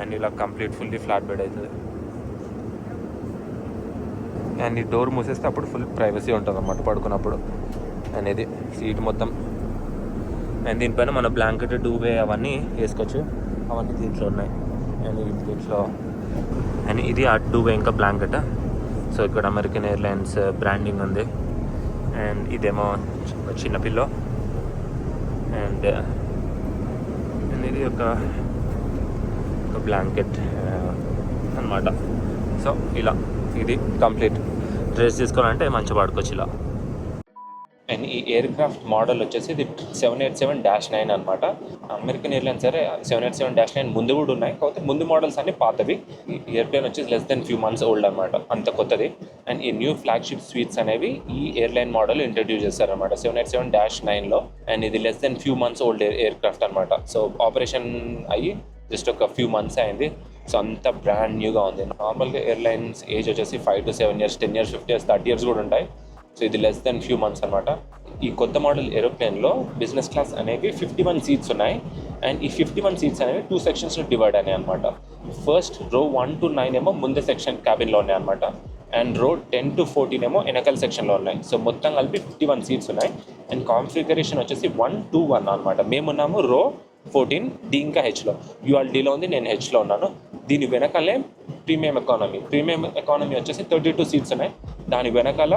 అండ్ ఇలా కంప్లీట్ ఫుల్లీ ఫ్లాట్ బెడ్ అవుతుంది. అండ్ ఈ డోర్ మూసేస్తే అప్పుడు ఫుల్ ప్రైవసీ ఉంటుంది అన్నమాట పడుకున్నప్పుడు. అనేది సీట్ మొత్తం. అండ్ దీనిపైన మన బ్లాంకెట్, డూవే అవన్నీ వేసుకోవచ్చు. అవన్నీ దీంట్లో ఉన్నాయి. అండ్ దీంట్లో అండ్ ఇది ఆ టూ ఇంకా బ్లాంకెట్. సో ఇక్కడ అమెరికన్ ఎయిర్లైన్స్ బ్రాండింగ్ ఉంది. అండ్ ఇదేమో చిన్న పిల్లో. అండ్ ఇది ఒక బ్లాంకెట్ అన్నమాట. సో ఇలా ఇది కంప్లీట్ డ్రెస్ తీసుకోవాలంటే మంచిగా వాడుకోవచ్చు ఇలా. అండ్ ఈ ఎయిర్ క్రాఫ్ట్ మోడల్ వచ్చేసి ఇది 787-9 అనమాట. అమెరికన్ ఎయిర్లైన్స్ సరే 787-9 ముందు కూడా ఉన్నాయి, కాకపోతే ముందు మోడల్స్ అన్ని పాతవి. ఈ ఎయిర్ప్లేన్ వచ్చేసి less than few months old అనమాట, అంత కొత్తది. అండ్ ఈ న్యూ ఫ్లాగ్షిప్ స్వీట్స్ అనేవి ఈ ఎయిర్లైన్ మోడల్ ఇంట్రడ్యూస్ చేస్తారనమాట 787-9లో. అండ్ ఇది less than few months old air craft అనమాట. సో ఆపరేషన్ అయ్యి జస్ట్ ఒక ఫ్యూ మంత్స్ అయింది. సో అంత బ్రాండ్ న్యూగా ఉంది. నార్మల్గా ఎయిర్లైన్స్ ఏజ్ వచ్చేసి 5 to 7 years, 10 years, 50 years, 30 years కూడా ఉంటాయి. సో ఇది లెస్ దెన్ ఫ్యూ మంత్స్ అనమాట. ఈ కొత్త మోడల్ ఏరోప్లేన్లో బిజినెస్ క్లాస్ అనేవి 51 సీట్స్ ఉన్నాయి. అండ్ ఈ 51 సీట్స్ అనేవి 2 సెక్షన్స్లో డివైడ్ అయినాయి అనమాట. ఫస్ట్ రో 1 to 9 ఏమో ముందు సెక్షన్ క్యాబిన్లో ఉన్నాయి అనమాట. అండ్ రో 10 to 14 ఏమో వెనకల్ సెక్షన్లో ఉన్నాయి. సో మొత్తం కలిపి 51 సీట్స్ ఉన్నాయి. అండ్ కాన్ఫిగరేషన్ వచ్చేసి 1 to 1 అనమాట. మేమున్నాము రో 14 డి ఇంకా హెచ్లో. యూఆల్ డీలో ఉంది, నేను హెచ్లో ఉన్నాను. దీని వెనకాలే ప్రీమియం ఎకానమీ వచ్చేసి 32 సీట్స్ ఉన్నాయి. దాని వెనకాల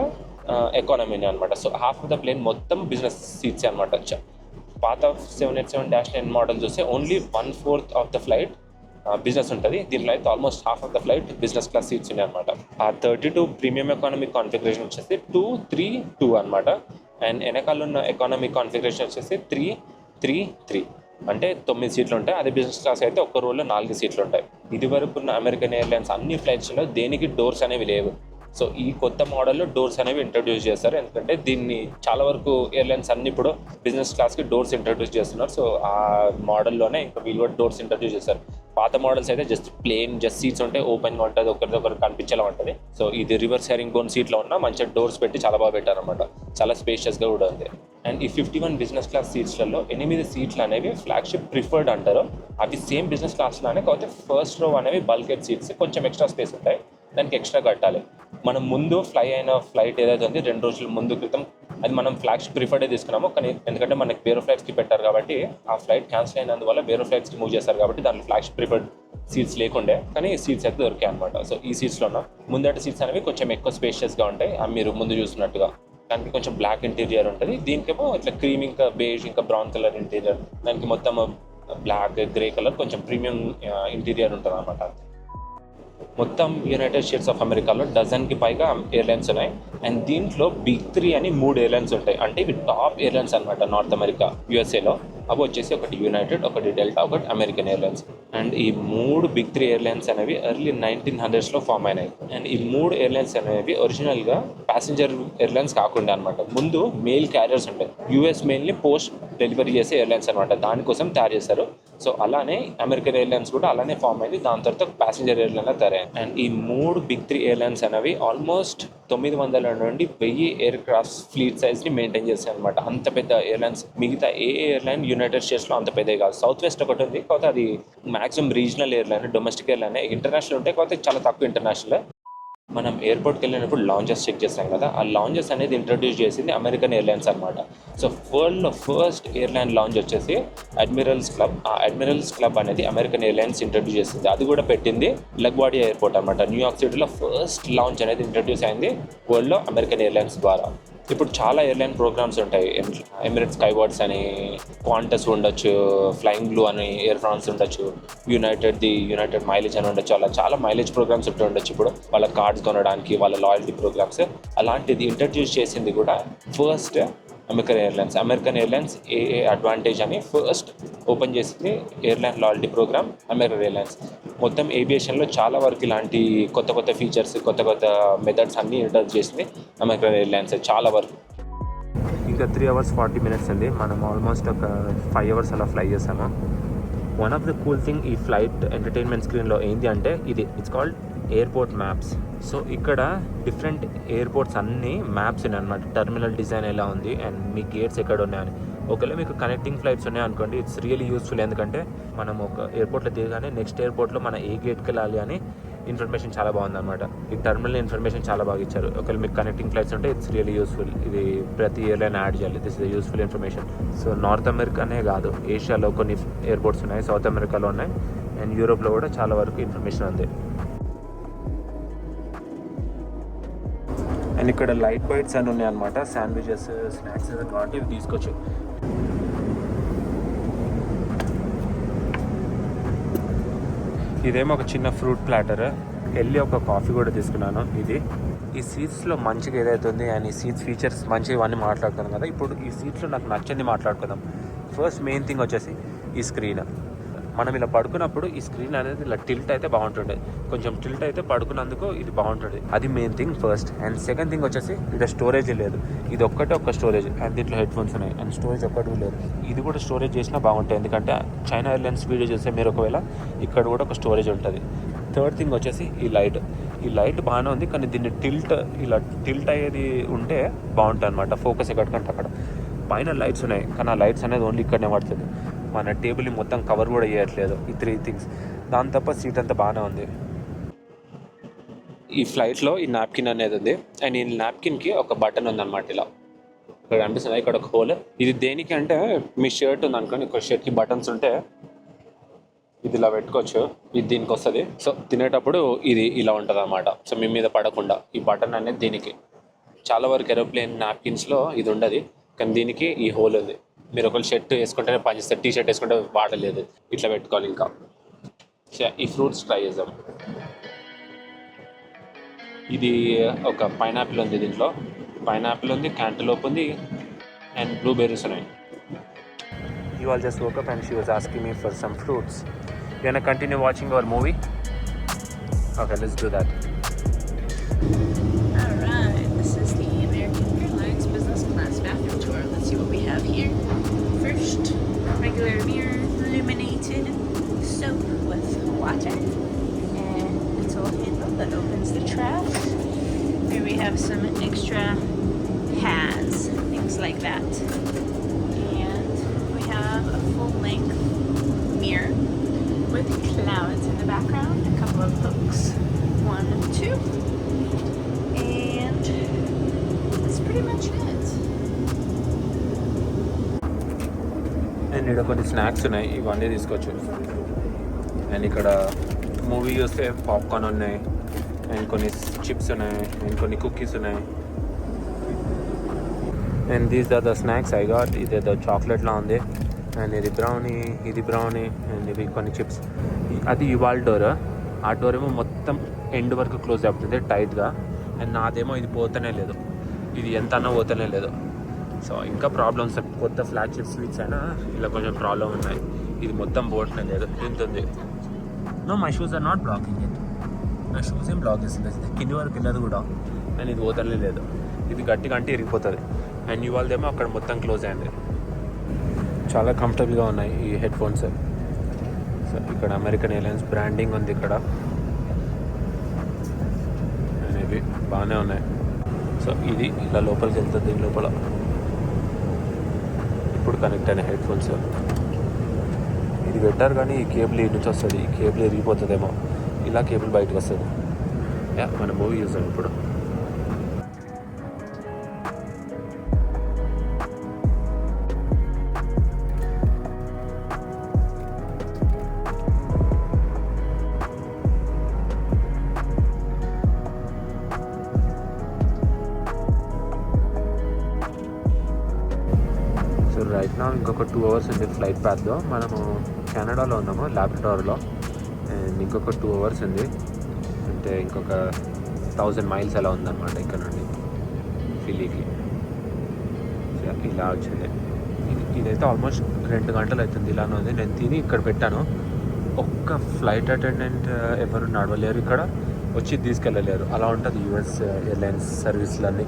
ఎకానమీని అనమాట. So half of the plane మొత్తం బిజినెస్ సీట్స్ అనమాట. పాత 787-9 మోడల్ చూస్తే only 1/4 of the flight business ఉంటుంది. దీనిలో అయితే almost half of the flight business class seats ఉన్నాయి అనమాట. ఆ 32 ప్రీమియం ఎకానమీ కాన్ఫిగరేషన్ వచ్చేసి 2-3-2 అనమాట. అండ్ వెనకాల ఉన్న ఎకానమీ కాన్ఫిగరేషన్ వచ్చేసి 3-3-3 అంటే 9 సీట్లు ఉంటాయి. అదే బిజినెస్ క్లాస్ అయితే ఒక్క రోలో 4 సీట్లు ఉంటాయి. ఇది వరకు ఉన్న అమెరికన్ ఎయిర్లైన్స్ అన్ని ఫ్లైట్స్లో దేనికి డోర్స్ అనేవి లేవు. సో ఈ కొత్త మోడల్లో డోర్స్ అనేవి ఇంట్రడ్యూస్ చేస్తారు. ఎందుకంటే దీన్ని చాలా వరకు ఎయిర్లైన్స్ అన్ని ఇప్పుడు బిజినెస్ క్లాస్కి డోర్స్ ఇంట్రడ్యూస్ చేస్తున్నారు. సో ఆ మోడల్లోనే ఇంకా వీళ్ళు కూడా డోర్స్ ఇంట్రడ్యూస్ చేస్తారు. పాత మోడల్స్ అయితే జస్ట్ సీట్స్ ఉంటాయి, ఓపెన్గా ఉంటుంది, ఒకరిదొకరు కనిపించేలా ఉంటుంది. సో ఇది రివర్స్ హెరింగ్ బోన్ సీట్లో ఉన్న మంచిగా డోర్స్ పెట్టి చాలా బాగా పెట్టారనమాట. చాలా స్పేషియస్గా కూడా ఉంది. అండ్ ఈ 51 బిజినెస్ క్లాస్ సీట్స్లలో 8 సీట్లు అనేవి ఫ్లాగ్షిప్ ప్రిఫర్డ్ అంటారు. అవి సేమ్ బిజినెస్ క్లాస్లోనే, కాకపోతే ఫస్ట్ రో అనేవి బల్కెట్ సీట్స్, కొంచెం ఎక్స్ట్రా స్పేస్ ఉంటాయి, దానికి ఎక్స్ట్రా కట్టాలి. మనం ముందు ఫ్లైట్ ఏదైతే ఉంది 2 రోజుల ముందు క్రితం అది మనం ఫ్లాగ్షిప్ ప్రిఫర్డే తీసుకున్నాము. కానీ ఎందుకంటే మనకి వేరే ఫ్లైట్స్కి పెట్టారు కాబట్టి ఆ ఫ్లైట్ క్యాన్సిల్ అయినందువల్ల వేరే ఫ్లైట్స్కి మూవ్ చేస్తారు కాబట్టి దాంట్లో ఫ్లాగ్షిప్ ప్రిఫర్డ్ సీట్స్ లేకుండే, కానీ సీట్స్ అయితే దొరికాయి అనమాట. సో ఈ సీట్స్లో ఉన్న ముందటి సీట్స్ అనేవి కొంచెం ఎక్కువ స్పేషియస్గా ఉంటాయి. మీరు ముందు చూస్తున్నట్టుగా దానికి కొంచెం బ్లాక్ ఇంటీరియర్ ఉంటుంది. దీనికేమో ఇట్లా క్రీమ్ ఇంకా బేజ్ ఇంకా బ్రౌన్ కలర్ ఇంటీరియర్, దానికి మొత్తం బ్లాక్ గ్రే కలర్ కొంచెం ప్రీమియం ఇంటీరియర్ ఉంటుంది అనమాట. మొత్తం యునైటెడ్ స్టేట్స్ ఆఫ్ అమెరికాలో 12కి పైగా ఎయిర్లైన్స్ ఉన్నాయి. అండ్ దీంట్లో బిగ్ 3 అని 3 ఎయిర్లైన్స్ ఉంటాయి. అంటే ఇవి టాప్ ఎయిర్లైన్స్ అనమాట నార్త్ అమెరికా యూఎస్ఏలో. అవి వచ్చేసి ఒకటి యునైటెడ్, ఒకటి డెల్టా, ఒకటి అమెరికన్ ఎయిర్లైన్స్. అండ్ ఈ 3 బిగ్ 3 ఎయిర్లైన్స్ అనేవి ఎర్లీ 1900s ఫామ్ అయినాయి. అండ్ ఈ 3 ఎయిర్లైన్స్ అనేవి ఒరిజినల్గా ప్యాసింజర్ ఎయిర్లైన్స్ కాకుండా అనమాట. ముందు మెయిల్ క్యారియర్స్ ఉంటాయి, యూఎస్ మెయిల్ని పోస్ట్ డెలివరీ చేసే ఎయిర్లైన్స్ అనమాట, దానికోసం తయారు చేస్తారు. సో అలానే అమెరికన్ ఎయిర్లైన్స్ కూడా అలానే ఫామ్ అయింది, దాని తర్వాత ప్యాసింజర్ ఎయిర్లైన్గా తయారైంది. అండ్ ఈ 3 బిగ్ 3 ఎయిర్లైన్స్ అనేవి ఆల్మోస్ట్ 900 నుండి 1000 ఎయిర్ క్రాఫ్ట్ ఫ్లీట్ సైజ్ని మెయింటైన్ చేస్తాయి అనమాట. అంత పెద్ద ఎయిర్లైన్స్ మిగతా ఏ ఎయిర్లైన్ యునైటెడ్ స్టేట్స్లో అంత పెద్దవి కాదు. సౌత్ వెస్ట్ ఒకటి ఉంది, కాకపోతే అది maximum regional airline, domestic airline. International ఉంటాయి, కాకపోతే చాలా తక్కువ ఇంటర్నేషనల్. మనం ఎయిర్పోర్ట్కి వెళ్ళినప్పుడు లాంచెస్ చెక్ చేస్తాం కదా, ఆ లాంచెస్ అనేది ఇంట్రడ్యూస్ చేసింది అమెరికన్ ఎయిర్లైన్స్ అనమాట. సో వరల్డ్లో ఫస్ట్ ఎయిర్లైన్ లాంచ్ వచ్చేసి అడ్మిరల్స్ క్లబ్. ఆ అడ్మిరల్స్ క్లబ్ అనేది అమెరికన్ ఎయిర్లైన్స్ ఇంట్రడ్యూస్ చేసింది. అది కూడా పెట్టింది లగ్వాడియా ఎయిర్పోర్ట్ అనమాట. న్యూయార్క్ సిటీలో ఫస్ట్ లాంచ్ అనేది ఇంట్రడ్యూస్ అయింది వరల్డ్లో అమెరికన్ ఎయిర్లైన్స్ ద్వారా. ఇప్పుడు చాలా ఎయిర్లైన్ ప్రోగ్రామ్స్ ఉంటాయి. ఎమిరేట్స్ స్కైవార్డ్స్ అని, క్వాంటస్ ఉండొచ్చు, ఫ్లయింగ్ బ్లూ అని, ఎయిర్ ఫ్రాన్స్ ఉండొచ్చు, యునైటెడ్ మైలేజ్ అని ఉండొచ్చు. అలా చాలా మైలేజ్ ప్రోగ్రామ్స్ ఉండొచ్చు. ఇప్పుడు వాళ్ళ కార్డ్స్ కొనడానికి, వాళ్ళ లాయల్టీ ప్రోగ్రామ్స్, అలాంటిది ఇంట్రడ్యూస్ చేసింది కూడా first American airlines A advantage అని ఫస్ట్ ఓపెన్ చేసింది airline loyalty program American airlines. మొత్తం ఏవియేషన్లో చాలా వరకు ఇలాంటి కొత్త ఫీచర్స్, కొత్త మెథడ్స్ అన్నీ ఇంట్రడ్యూస్ చేసింది అమెరికన్ ఎయిర్లైన్స్ చాలా వరకు. ఇంకా 3 hours 40 minutes ఉంది. మనం ఆల్మోస్ట్ ఒక 5 hours అలా ఫ్లై చేసాము. One of the cool thing ఈ ఫ్లైట్ ఎంటర్టైన్మెంట్ స్క్రీన్లో ఏంటి అంటే it's called airport maps. So ఇక్కడ డిఫరెంట్ ఎయిర్పోర్ట్స్ అన్నీ మ్యాప్స్ ఉన్నాయి అనమాట. టర్మినల్ డిజైన్ ఎలా ఉంది అండ్ మీ గేట్స్ ఎక్కడ ఉన్నాయని. ఒకవేళ మీకు కనెక్టింగ్ ఫ్లైట్స్ ఉన్నాయనుకోండి, ఇట్స్ రియల్లీ యూస్ఫుల్. ఎందుకంటే మనం ఒక ఎయిర్పోర్ట్లో దిగగానే నెక్స్ట్ ఎయిర్పోర్ట్లో మన ఏ గేట్కి వెళ్ళాలి అని ఇన్ఫర్మేషన్ చాలా బాగుందన్నమాట. ఈ టర్మినల్ ఇన్ఫర్మేషన్ చాలా బాగా ఇచ్చారు. ఒకవేళ మీకు కనెక్టింగ్ ఫ్లైట్స్ ఉంటే ఇట్స్ రియల్లీ యూస్ఫుల్. ఇది ప్రతి ఎయిర్లైన్ యాడ్ చేయాలి. This is useful information. So north అమెరికానే కాదు, ఏషియాలో కొన్ని ఎయిర్పోర్ట్స్ ఉన్నాయి, సౌత్ అమెరికాలో ఉన్నాయి, అండ్ యూరోప్లో కూడా చాలా వరకు ఇన్ఫర్మేషన్ ఉంది. అండ్ ఇక్కడ లైట్ బైట్స్ అని ఉన్నాయి అనమాట, శాండ్విచెస్ స్నాక్స్ కాబట్టి ఇవి తీసుకోవచ్చు. ఇదేమో ఒక చిన్న ఫ్రూట్ ప్లాటర్, వెళ్ళి ఒక కాఫీ కూడా తీసుకున్నాను. ఈ సీట్స్లో మంచిగా ఏదైతుంది అండ్ ఈ సీట్స్ ఫీచర్స్ మంచిగా ఇవన్నీ మాట్లాడుకున్నాం కదా. ఇప్పుడు ఈ సీట్స్లో నాకు నచ్చింది మాట్లాడుకుందాం. ఫస్ట్ మెయిన్ థింగ్ వచ్చేసి ఈ స్క్రీన్. మనం ఇలా పడుకున్నప్పుడు ఈ స్క్రీన్ అనేది ఇలా టిల్ట్ అయితే బాగుంటుండే, కొంచెం టిల్ట్ అయితే పడుకున్నందుకు ఇది బాగుంటుంది. అది main thing first. And second thing వచ్చేసి ఇక్కడ స్టోరేజ్ లేదు, ఇది ఒక్క స్టోరేజ్. అండ్ దీంట్లో హెడ్ ఫోన్స్ ఉన్నాయి అండ్ స్టోరేజ్ ఒక్కటి లేదు. ఇది కూడా స్టోరేజ్ చేసినా బాగుంటుంది, ఎందుకంటే చైనా ఎయిర్లైన్స్ వీడియో చూస్తే మీరు ఒకవేళ ఇక్కడ కూడా ఒక స్టోరేజ్ ఉంటుంది. థర్డ్ థింగ్ వచ్చేసి ఈ లైట్ బాగానే ఉంది, కానీ దీన్ని టిల్ట్ అయ్యేది ఉంటే బాగుంటుంది అనమాట. ఫోకస్ ఎక్కడికంటే అక్కడ. పైన లైట్స్ ఉన్నాయి, కానీ ఆ లైట్స్ అనేది ఓన్లీ ఇక్కడనే పడుతుంది. మన టేబుల్ని మొత్తం కవర్ కూడా చేయట్లేదు. ఈ 3 థింగ్స్. దాని తప్ప సీట్ అంతా బాగానే ఉంది. ఈ ఫ్లైట్లో ఈ నాప్కిన్ అనేది ఉంది అండ్ ఈ నాప్కిన్కి ఒక బటన్ ఉందన్నమాట. ఇలా ఇక్కడ అనిపిస్తుంది, ఇక్కడ ఒక హోల్. ఇది దేనికి అంటే మీ షర్ట్ ఉంది అనుకోండి, ఒక షర్ట్కి బటన్స్ ఉంటే ఇది ఇలా పెట్టుకోవచ్చు, ఇది దీనికి వస్తుంది. సో తినేటప్పుడు ఇది ఇలా ఉంటుంది అన్నమాట. సో మీ మీద పడకుండా ఈ బటన్ అనేది దీనికి. చాలా వరకు ఏరోప్లేన్ నాప్కిన్స్లో ఇది ఉండదు, కానీ దీనికి ఈ హోల్ ఉంది. మీరు ఒకళ్ళు షర్ట్ వేసుకుంటేనే పనిచేస్తారు, టీ షర్ట్ వేసుకుంటే వాడలేదు, ఇట్లా పెట్టుకోవాలి. ఇంకా ఈ ఫ్రూట్స్ ట్రై చేద్దాం. ఇది ఒక పైనాపిల్ ఉంది, దీంట్లో పైనాపిల్ ఉంది, క్యాంటలోప్ ఉంది అండ్ బ్లూబెర్రీస్ ఉన్నాయి. You all just woke up and she was asking me for some fruits. You wanna continue watching our movie? Okay, let's do that. Alright, this is the American Airlines business class bathroom tour. Let's see what we have here. First, regular mirror, illuminated soap with water, and little handle that opens the trash. Here we have some extra pads, things like that. And we have a full-length mirror with clouds in the background, a couple of hooks, 1 and 2, and that's pretty much it. And ఇక్కడ కొన్ని snacks ఉన్నాయి, ఇవన్నీ తీసుకోవచ్చు. And ఇక్కడ movie చూస్తే popcorn ఉన్నాయి and కొన్ని chips ఉన్నాయి అండ్ కొన్ని కుకీస్ ఉన్నాయి. And these are the snacks I got. ఇదేదో చాక్లెట్లా ఉంది అండ్ ఇది బ్రౌనీ అండ్ ఇవి కొన్ని చిప్స్. అది ఇవాళ డోర్, ఆ డోర్ ఏమో మొత్తం ఎండ్ వరకు క్లోజ్ అవుతుంది టైట్గా. అండ్ నాదేమో ఇది పోతనే లేదు, ఇది ఎంత అన్నా పోతనే లేదు. సో ఇంకా ప్రాబ్లమ్స్, కొత్త ఫ్లాగ్షిప్ స్వీట్స్ అయినా ఇలా కొంచెం ప్రాబ్లం ఉన్నాయి. ఇది మొత్తం పోవట్లే లేదు, ఇంత ఉంది. No, my shoes are not blocking it. నా షూస్ ఏం బ్లాక్ చేస్తుంది, కింది వరకు వెళ్ళదు కూడా. అండ్ ఇది పోతనే లేదు, ఇది గట్టిగా అంటే ఇరిగిపోతుంది. అండ్ ఇవాళదేమో అక్కడ మొత్తం క్లోజ్ అయింది. చాలా కంఫర్టబుల్గా ఉన్నాయి ఈ హెడ్ ఫోన్స్. సో ఇక్కడ అమెరికన్ ఎయిర్లైన్స్ బ్రాండింగ్ ఉంది ఇక్కడ, అనేవి బాగానే ఉన్నాయి. సో ఇది ఇలా లోపలికి వెళ్తుంది. దీని లోపల ఇప్పుడు కనెక్ట్ అయిన హెడ్ ఫోన్స్. ఇది పెట్టారు కానీ ఈ కేబుల్ ఈ నుంచి వస్తుంది, ఈ కేబుల్ ఇరిగిపోతుందేమో, ఇలా కేబుల్ బయటకు వస్తుంది. మన మూవీ చూసాం ఇప్పుడు. రైట్ నా ఇంకొక 2 hours ఉంది ఫ్లైట్ ప్యాత్లో. మనము కెనడాలో ఉన్నాము, లాబ్రడార్లో. అండ్ ఇంకొక 2 hours ఉంది, అంటే ఇంకొక 1000 miles అలా ఉందన్నమాట ఇక్కడ నుండి ఫిలీకి. ఇలా వచ్చింది. ఇదైతే ఆల్మోస్ట్ 2 గంటలు అవుతుంది ఇలానే ఉంది. నేను తిని ఇక్కడ పెట్టాను. ఒక్క ఫ్లైట్ అటెండెంట్ ఎవరు నడవలేరు ఇక్కడ, వచ్చి తీసుకెళ్ళలేరు. అలా ఉంటుంది యూఎస్ ఎయిర్లైన్స్ సర్వీసులన్నీ.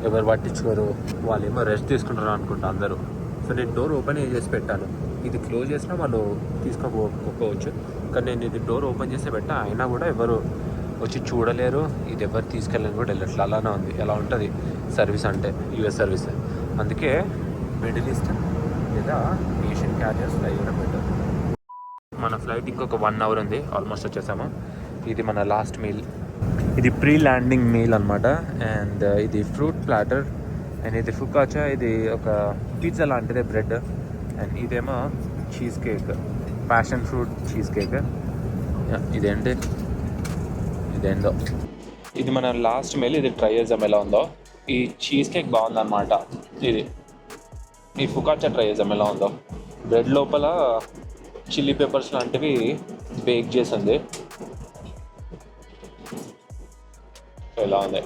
ఎవరు పట్టించుకోరు, వాళ్ళు ఏమో రెస్ట్ తీసుకుంటారు అనుకుంటా అందరూ. సో నేను డోర్ ఓపెన్ చేసి పెట్టాను, ఇది క్లోజ్ చేసినా వాళ్ళు తీసుకోకపోవచ్చు. కానీ నేను ఇది డోర్ ఓపెన్ చేసి పెట్టా, అయినా కూడా ఎవరు వచ్చి చూడలేరు, ఇది ఎవరు తీసుకెళ్ళని కూడా వెళ్ళట్లేదు. అలానే ఉంది. ఎలా ఉంటుంది సర్వీస్ అంటే యూఎస్ సర్వీస్. అందుకే మిడిల్ ఈస్ట్ లేదా ఏషియన్ క్యారియర్స్ ఫ్లై చేయడం బెటర్. మన ఫ్లైట్ ఇంకొక 1 hour ఉంది, ఆల్మోస్ట్ వచ్చేసాము. ఇది మన లాస్ట్ మీల్. ఇది ప్రీ ల్యాండింగ్ మీల్ అనమాట. అండ్ ఇది ఫ్రూట్ ప్లాటర్ అండ్ ఇది ఫుకాచా, ఇది ఒక పిజ్జా లాంటిదే బ్రెడ్. అండ్ ఇదేమో cheese cake, passion fruit cheese cake. ఇదేంటో ఇది మన లాస్ట్ మీల్. ఇది ట్రై చేద్దాం ఎలా ఉందో. ఈ చీజ్ కేక్ బాగుందన్నమాట. ఇది ఈ ఫుకాచా ట్రై చేద్దాం ఎలా ఉందో. బ్రెడ్ లోపల చిల్లీ పెప్పర్స్ లాంటివి బేక్ చేసింది. ఎలా ఉంది?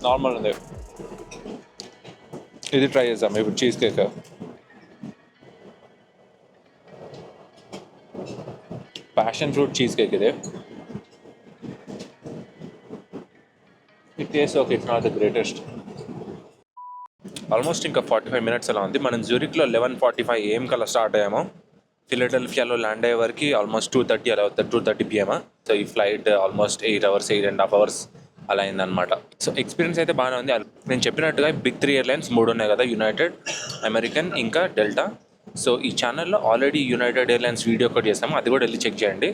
నార్మల్ ఉంది. ఇది ట్రై చేద్దాం ఇప్పుడు cheese cake. Passion fruit cheese cake ఇది. It taste okay, it's not the greatest. Almost ఇంకా 45 మినిట్స్ అలా ఉంది. మనం జ్యూరిక్లో 11:45 AM కల్లా స్టార్ట్ అయ్యాము. ఫిలడెల్ఫియాలో ల్యాండ్ అయ్యే వరకు ఆల్మోస్ట్ 2:30 అలా అవుతుంది, 2:30 PM. సో ఈ ఫ్లైట్ ఆల్మోస్ట్ 8 hours, 8.5 hours అలా అయిందనమాట. సో ఎక్స్పీరియన్స్ అయితే బాగానే ఉంది. నేను చెప్పినట్టుగా బిగ్ 3 ఎయిర్లైన్స్ 3 ఉన్నాయి కదా, యునైటెడ్, అమెరికన్, ఇంకా డెల్టా. సో ఈ ఛానల్లో ఆల్రెడీ యునైటెడ్ ఎయిర్లైన్స్ వీడియో ఒకటి చేస్తాము, అది కూడా వెళ్ళి చెక్ చేయండి.